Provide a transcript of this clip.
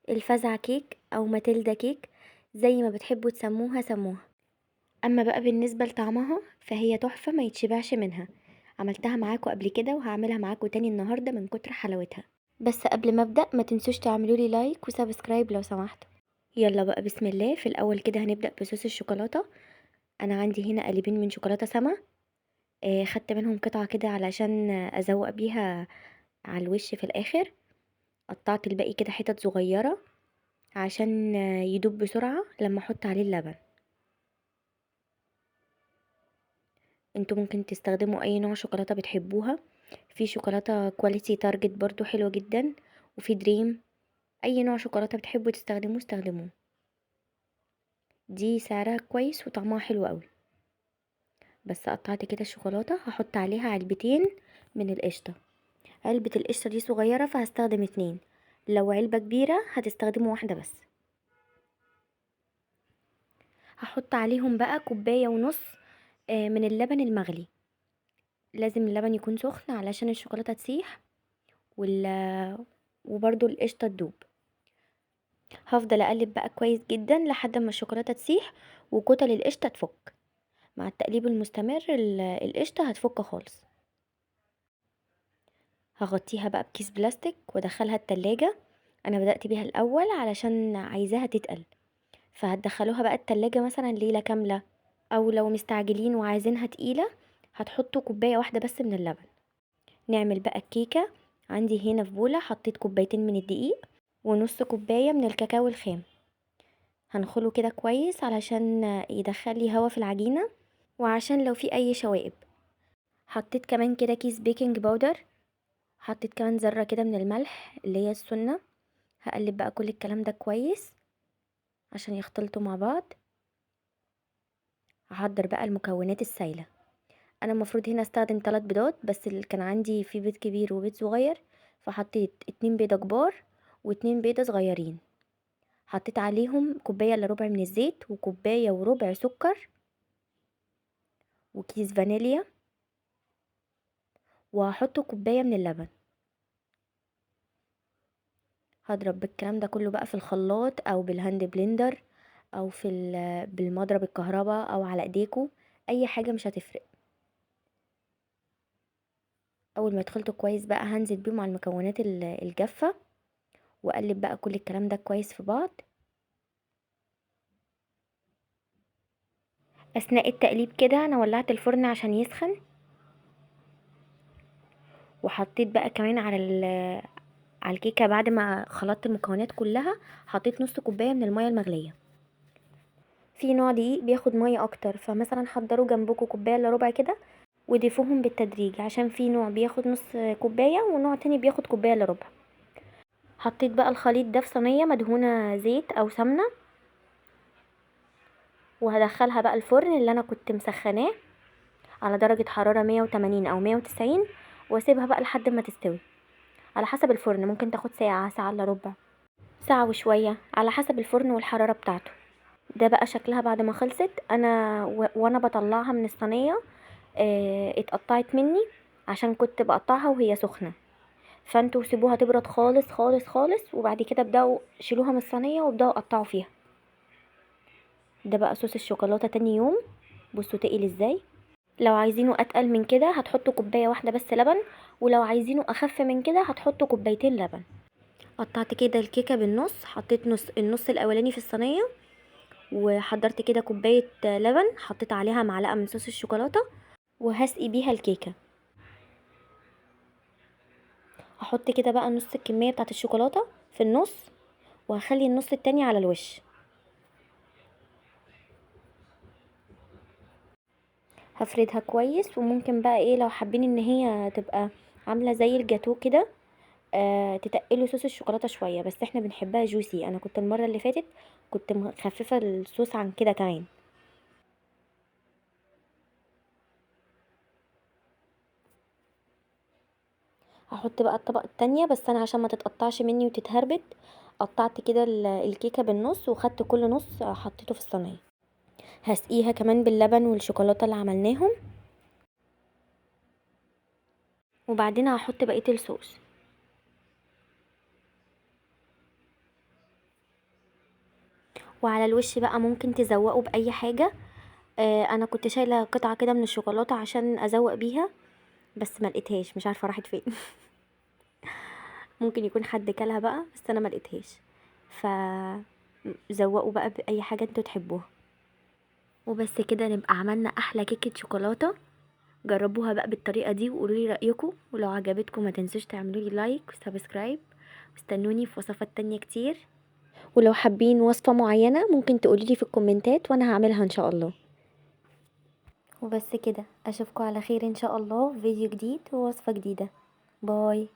الفزع كيك أو ماتيلدا كيك، زي ما بتحبوا تسموها سموها. أما بقى بالنسبة لطعمها فهي تحفة ما يتشبعش منها. عملتها معاكم قبل كده وهعملها معاكم تاني النهاردة من كتر حلاوتها. بس قبل ما أبدأ ما تنسوش تعملولي لايك وسبسكرايب لو سمحتوا. يلا بقى بسم الله. في الأول كده هنبدأ بصوص الشوكولاتة. أنا عندي هنا قالبين من شوكولاتة سما. خدت منهم قطعة كده علشان أزوق بيها على الوش في الآخر. قطعت الباقي كده حتت صغيرة عشان يدوب بسرعة لما احط عليه اللبن. انتوا ممكن تستخدموا اي نوع شوكولاتة بتحبوها. في شوكولاتة كواليتي تارجت برضو حلوة جدا، وفي دريم. اي نوع شوكولاتة بتحبوا تستخدموه استخدموه. دي سعرها كويس وطعمها حلو قوي. بس قطعت كده الشوكولاتة هحط عليها علبتين من القشطة. علبة القشطة دي صغيرة فهستخدم 2. لو علبة كبيرة هتستخدموا واحدة بس. هحط عليهم بقى 1.5 كوباية من اللبن المغلي. لازم اللبن يكون سخن علشان الشوكولاتة تسيح وبرضو القشطة تدوب. هفضل اقلب بقى كويس جدا لحد ما الشوكولاتة تسيح وكتل القشطة تفك. مع التقليب المستمر القشطة هتفك خالص. هغطيها بقى بكيس بلاستيك وادخلها التلاجة. انا بدأت بيها الاول علشان عايزاها تتقل، فهتدخلوها بقى التلاجة مثلا ليلة كاملة. او لو مستعجلين وعايزينها تقيلة هتحطوا 1 كوباية بس من اللبن. نعمل بقى الكيكة. عندي هنا في بولة حطيت 2 كوباية من الدقيق ونص كوباية من الكاكاو الخام. هنخله كده كويس علشان يدخلي هوا في العجينة وعشان لو في اي شوائب. حطيت كمان كده كيس بيكنج باودر. حطيت كمان ذرة كده من الملح اللي هي السنة. هقلب بقى كل الكلام ده كويس عشان يختلطوا مع بعض. هحضر بقى المكونات السايلة. انا المفروض هنا استخدم 3 بيضات، بس اللي كان عندي فيه بيض كبير وبيض صغير فحطيت 2 بيضة كبار و2 بيضة صغيرين. حطيت عليهم 1.25 كوباية من الزيت و1.25 كوباية سكر وكيس فانيليا، وهحط 1 كوباية من اللبن. هضرب بالكلام ده كله بقى في الخلاط او بالهاند بلندر او بالمضرب الكهرباء او على ايديكوا. اي حاجة مش هتفرق. اول ما يدخلوا كويس بقى هنزل بيهم على المكونات الجافة واقلب بقى كل الكلام ده كويس في بعض. اثناء التقليب كده انا ولعت الفرن عشان يسخن، وحطيت بقى كمان على الكيكه بعد ما خلطت المكونات كلها حطيت نص كوبايه من الميه المغليه. في نوع دقيق بياخد ميه اكتر، فمثلا حضروا جنبكم كوبايه الا ربع كده وضيفوهم بالتدريج، عشان في نوع بياخد نص كوبايه ونوع تاني بياخد كوبايه الا ربع. حطيت بقى الخليط ده في صينيه مدهونه زيت او سمنه، وهدخلها بقى الفرن اللي انا كنت مسخناه على درجه حراره 180 او 190، واسيبها بقى لحد ما تستوي. على حسب الفرن ممكن تاخد ساعة، ساعة الا ربع، ساعة وشوية، على حسب الفرن والحرارة بتاعته. ده بقى شكلها بعد ما خلصت. انا وانا بطلعها من الصينية اتقطعت مني عشان كنت بقطعها وهي سخنة. فانتوا سيبوها تبرد خالص خالص خالص، وبعد كده ابدأوا شيلوها من الصينية وابدأوا قطعوا فيها. ده بقى صوص الشوكولاتة تاني يوم. بصوا تقيل ازاي. لو عايزينه اتقل من كده هتحطوا 1 كوباية بس لبن، ولو عايزينه اخف من كده هتحطوا 2 كوباية لبن. قطعت كده الكيكه بالنص، حطيت النص الاولاني في الصينيه، وحضرت كده كوبايه لبن، حطيت عليها معلقه من صوص الشوكولاته وهسقي بيها الكيكه. هحط كده بقى نص الكميه بتاعه الشوكولاته في النص، وهخلي النص التاني على الوش. هفردها كويس، وممكن بقى ايه لو حابين ان هي تبقى عامله زي الجاتو كده تتقلوا صوص الشوكولاته شويه، بس احنا بنحبها جوسي. انا كنت المره اللي فاتت كنت مخففه الصوص عن كده كمان. هحط بقى الطبقة التانية، بس انا عشان ما تتقطعش مني وتتهربت قطعت كده الكيكة بالنص، وخدت كل نص حطيته في الصينية. هسقيها كمان باللبن والشوكولاتة اللي عملناهم، وبعدين هحط بقية الصوص. وعلى الوش بقى ممكن تزوقوا باي حاجه. انا كنت شايله قطعه كده من الشوكولاته عشان ازوق بيها، بس ما لقيتهاش، مش عارفه راحت فين. ممكن يكون حد كلها بقى، بس انا ما لقيتهاش. ف زوقوا بقى باي حاجه انتوا تحبوها. وبس كده نبقى عملنا احلى كيكه شوكولاته. جربوها بقى بالطريقه دي وقولوا لي رايكم، ولو عجبتكم ما تنسوش تعملوا لي لايك وسبسكرايب، واستنوني في وصفات تانية كتير. ولو حابين وصفه معينه ممكن تقولي لي في الكومنتات وانا هعملها ان شاء الله. وبس كده، اشوفكم على خير ان شاء الله في فيديو جديد ووصفه جديده. باي.